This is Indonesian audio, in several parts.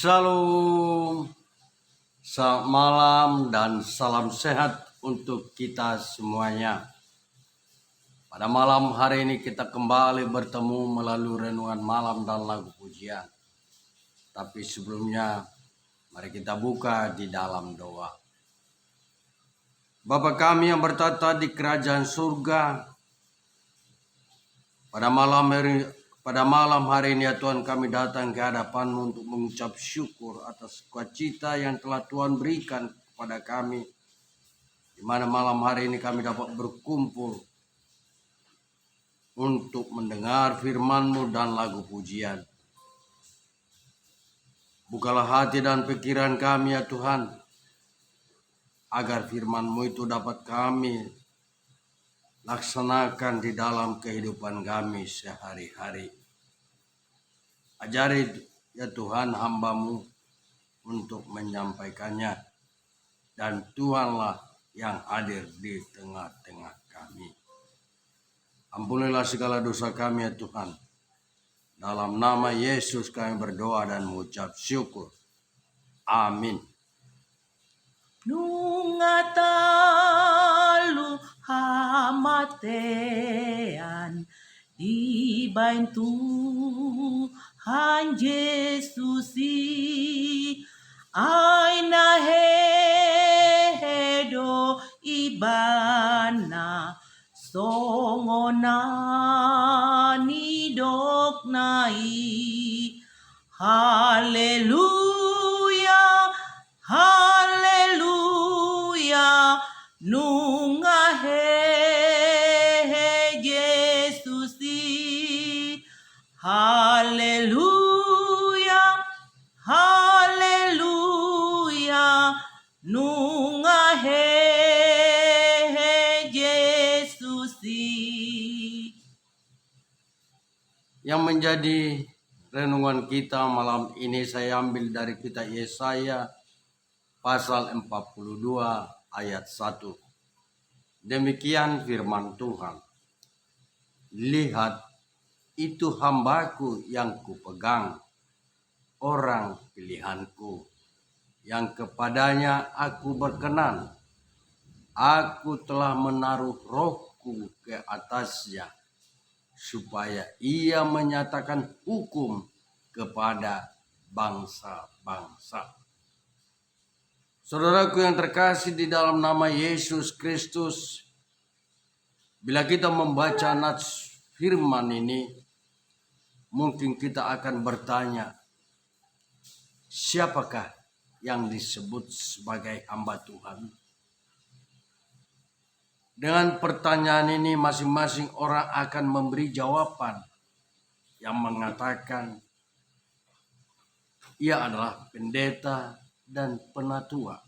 Shalom, selamat malam dan salam sehat untuk kita semuanya. Pada malam hari ini kita kembali bertemu melalui renungan malam dan lagu pujian. Tapi sebelumnya mari kita buka di dalam doa. Bapa kami yang bertata di kerajaan surga, pada malam hari ini ya Tuhan, kami datang ke hadapan-Mu untuk mengucap syukur atas sukacita yang telah Tuhan berikan kepada kami, di mana malam hari ini kami dapat berkumpul untuk mendengar firman-Mu dan lagu pujian. Bukalah hati dan pikiran kami ya Tuhan, agar firman-Mu itu dapat kami laksanakan di dalam kehidupan kami sehari-hari. Ajari ya Tuhan hamba-Mu untuk menyampaikannya, dan Tuhanlah yang hadir di tengah-tengah kami. Ampunilah segala dosa kami ya Tuhan. Dalam nama Yesus kami berdoa dan mengucap syukur. Amin. Nungatalu hamatean dibain Tuhan Yesus aina hedo ibana songonani doknai. Haleluya, haleluya, nungahe Yesus. Haleluya, haleluya, nungahe Yesus. Yang menjadi renungan kita malam ini saya ambil dari kitab Yesaya pasal 42 ayat 1. Demikian firman Tuhan. Lihat, itu hambaku yang kupegang, orang pilihanku, yang kepadanya aku berkenan. Aku telah menaruh rohku ke atasnya, supaya ia menyatakan hukum kepada bangsa-bangsa. Saudaraku yang terkasih di dalam nama Yesus Kristus, bila kita membaca nats firman ini, mungkin kita akan bertanya, siapakah yang disebut sebagai hamba Tuhan? Dengan pertanyaan ini masing-masing orang akan memberi jawaban yang mengatakan ia adalah pendeta dan penatua.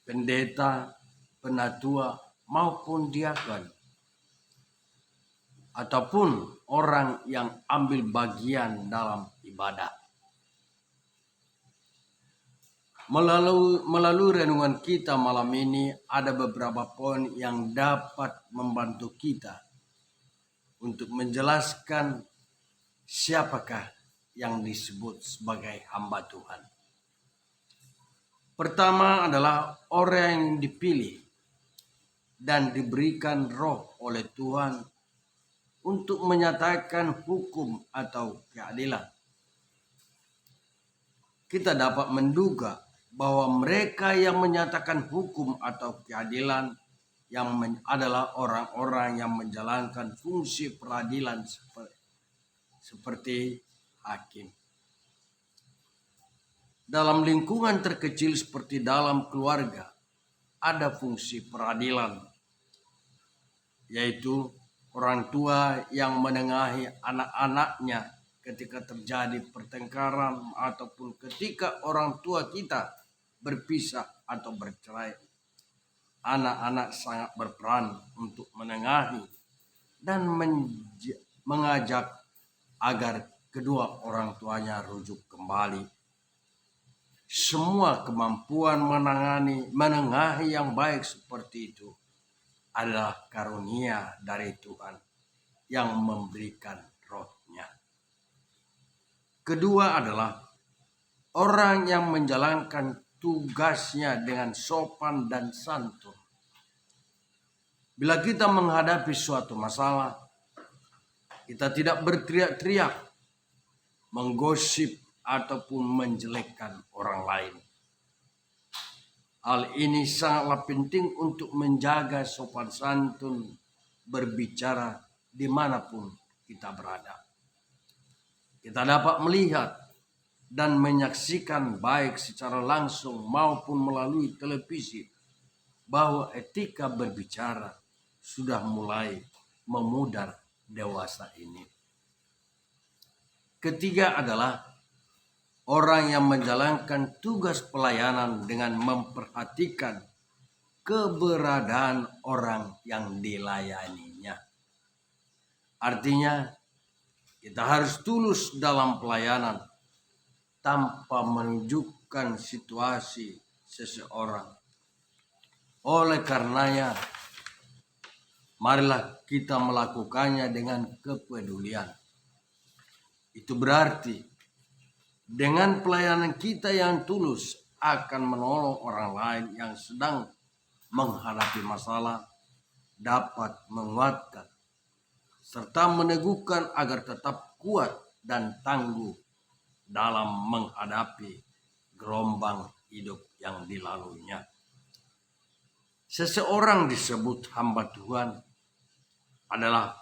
Pendeta, penatua maupun diakon, ataupun orang yang ambil bagian dalam ibadah. Melalui renungan kita malam ini ada beberapa poin yang dapat membantu kita untuk menjelaskan siapakah yang disebut sebagai hamba Tuhan. Pertama adalah orang yang dipilih dan diberikan roh oleh Tuhan untuk menyatakan hukum atau keadilan. Kita dapat menduga bahwa mereka yang menyatakan hukum atau keadilan adalah orang-orang yang menjalankan fungsi peradilan seperti hakim. Dalam lingkungan terkecil seperti dalam keluarga, ada fungsi peradilan, yaitu orang tua yang menengahi anak-anaknya ketika terjadi pertengkaran ataupun ketika orang tua kita berpisah atau bercerai. Anak-anak sangat berperan untuk menengahi dan mengajak agar kedua orang tuanya rujuk kembali. Semua kemampuan menengahi yang baik seperti itu adalah karunia dari Tuhan yang memberikan rohnya. Kedua adalah orang yang menjalankan tugasnya dengan sopan dan santun. Bila kita menghadapi suatu masalah, kita tidak berteriak-teriak, menggosip, ataupun menjelekkan orang lain. Hal ini sangatlah penting untuk menjaga sopan santun berbicara dimanapun kita berada. Kita dapat melihat dan menyaksikan baik secara langsung maupun melalui televisi bahwa etika berbicara sudah mulai memudar dewasa ini. Ketiga adalah orang yang menjalankan tugas pelayanan dengan memperhatikan keberadaan orang yang dilayaninya. Artinya, kita harus tulus dalam pelayanan tanpa menunjukkan situasi seseorang. Oleh karenanya, marilah kita melakukannya dengan kepedulian. Itu berarti dengan pelayanan kita yang tulus akan menolong orang lain yang sedang menghadapi masalah, dapat menguatkan serta meneguhkan agar tetap kuat dan tangguh dalam menghadapi gelombang hidup yang dilaluinya. Seseorang disebut hamba Tuhan adalah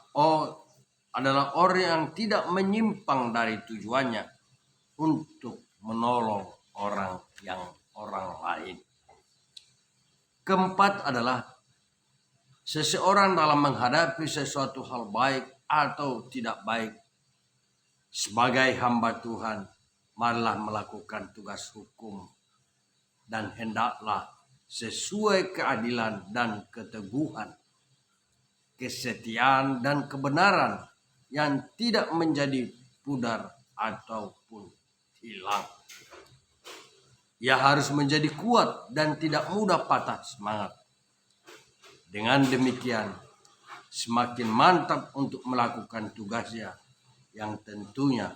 orang yang tidak menyimpang dari tujuannya untuk menolong orang lain. Keempat adalah seseorang dalam menghadapi sesuatu hal baik atau tidak baik sebagai hamba Tuhan, marilah melakukan tugas hukum dan hendaklah sesuai keadilan dan keteguhan, kesetiaan dan kebenaran yang tidak menjadi pudar ataupun hilang. Ia harus menjadi kuat dan tidak mudah patah semangat. Dengan demikian, semakin mantap untuk melakukan tugasnya yang tentunya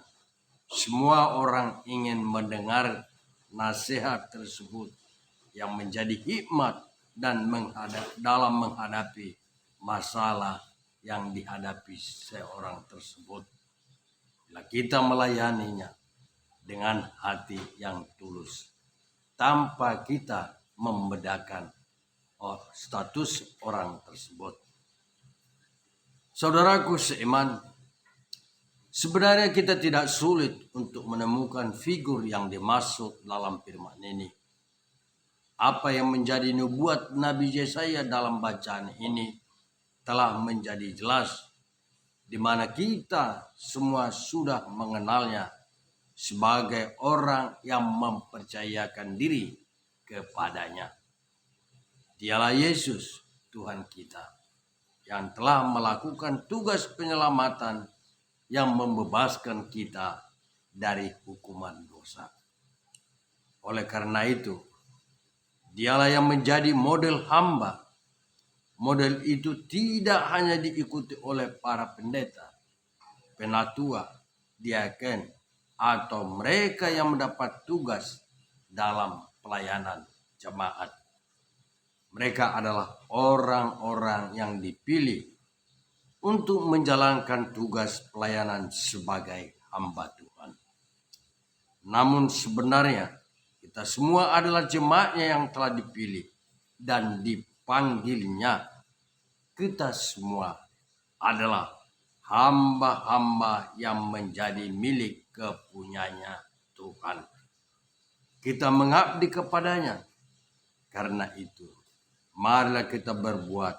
semua orang ingin mendengar nasihat tersebut yang menjadi hikmat dan dalam menghadapi masalah yang dihadapi seorang tersebut. Bila kita melayaninya dengan hati yang tulus, tanpa kita membedakan status orang tersebut. Saudaraku seiman, sebenarnya kita tidak sulit untuk menemukan figur yang dimaksud dalam firman ini. Apa yang menjadi nubuat Nabi Yesaya dalam bacaan ini telah menjadi jelas, di mana kita semua sudah mengenalnya sebagai orang yang mempercayakan diri kepadanya. Dialah Yesus, Tuhan kita, yang telah melakukan tugas penyelamatan yang membebaskan kita dari hukuman dosa. Oleh karena itu, dialah yang menjadi model hamba. Model itu tidak hanya diikuti oleh para pendeta, penatua, diaken, atau mereka yang mendapat tugas dalam pelayanan jemaat. Mereka adalah orang-orang yang dipilih untuk menjalankan tugas pelayanan sebagai hamba Tuhan. Namun sebenarnya kita semua adalah jemaatnya yang telah dipilih dan dipanggilnya. Kita semua adalah hamba-hamba yang menjadi milik kepunyanya Tuhan. Kita mengabdi kepadanya. Karena itu, marilah kita berbuat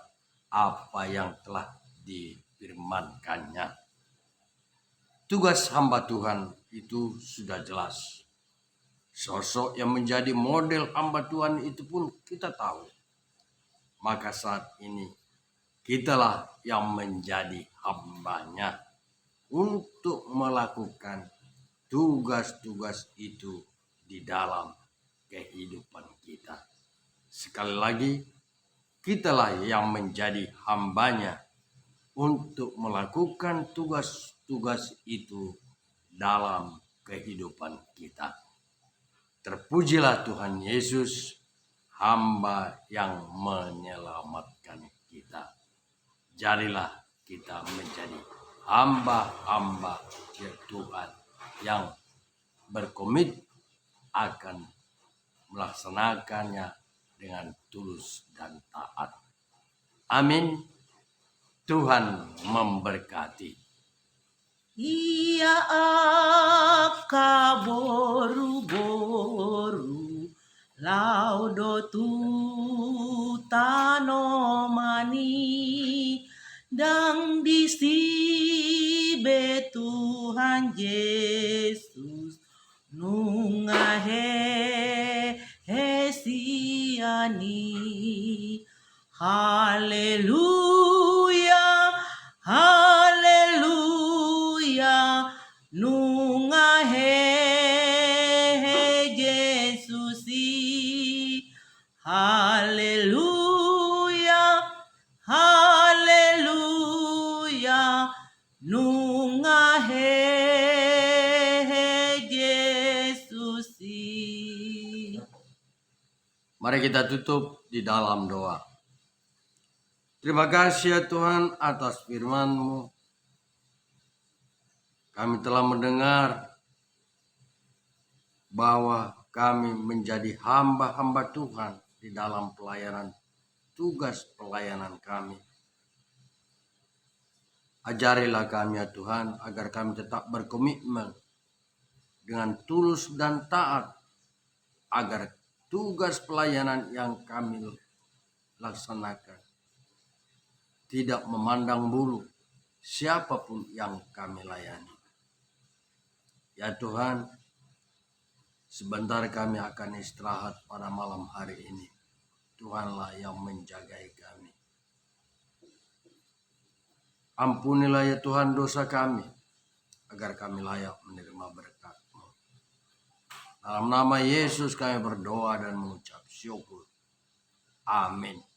apa yang telah difirmankannya. Tugas hamba Tuhan itu sudah jelas. Sosok yang menjadi model hamba Tuhan itu pun kita tahu. Maka saat ini kitalah yang menjadi hambanya untuk melakukan tugas-tugas itu di dalam kehidupan kita. Sekali lagi, kitalah yang menjadi hambanya untuk melakukan tugas-tugas itu dalam kehidupan kita. Terpujilah Tuhan Yesus, hamba yang menyelamatkan kita. Jadilah kita menjadi hamba-hamba Tuhan yang berkomit akan melaksanakannya dengan tulus dan taat. Amin. Tuhan memberkati. Ia aka boru-boru laudotu tanomani dang disibe Tuhan Yesus nungahe hesiani. Haleluya, haleluya, nungahe Yesusi. Haleluya, haleluya, nungahe Yesusi. Mari kita tutup di dalam doa. Terima kasih ya Tuhan atas firman-Mu. Kami telah mendengar bahwa kami menjadi hamba-hamba Tuhan di dalam pelayanan, tugas pelayanan kami. Ajarilah kami ya Tuhan agar kami tetap berkomitmen dengan tulus dan taat, agar tugas pelayanan yang kami laksanakan tidak memandang bulu siapapun yang kami layani. Ya Tuhan, sebentar kami akan istirahat pada malam hari ini. Tuhanlah yang menjagai kami. Ampunilah ya Tuhan dosa kami, agar kami layak menerima berkat-Mu. Dalam nama Yesus kami berdoa dan mengucap syukur. Amin.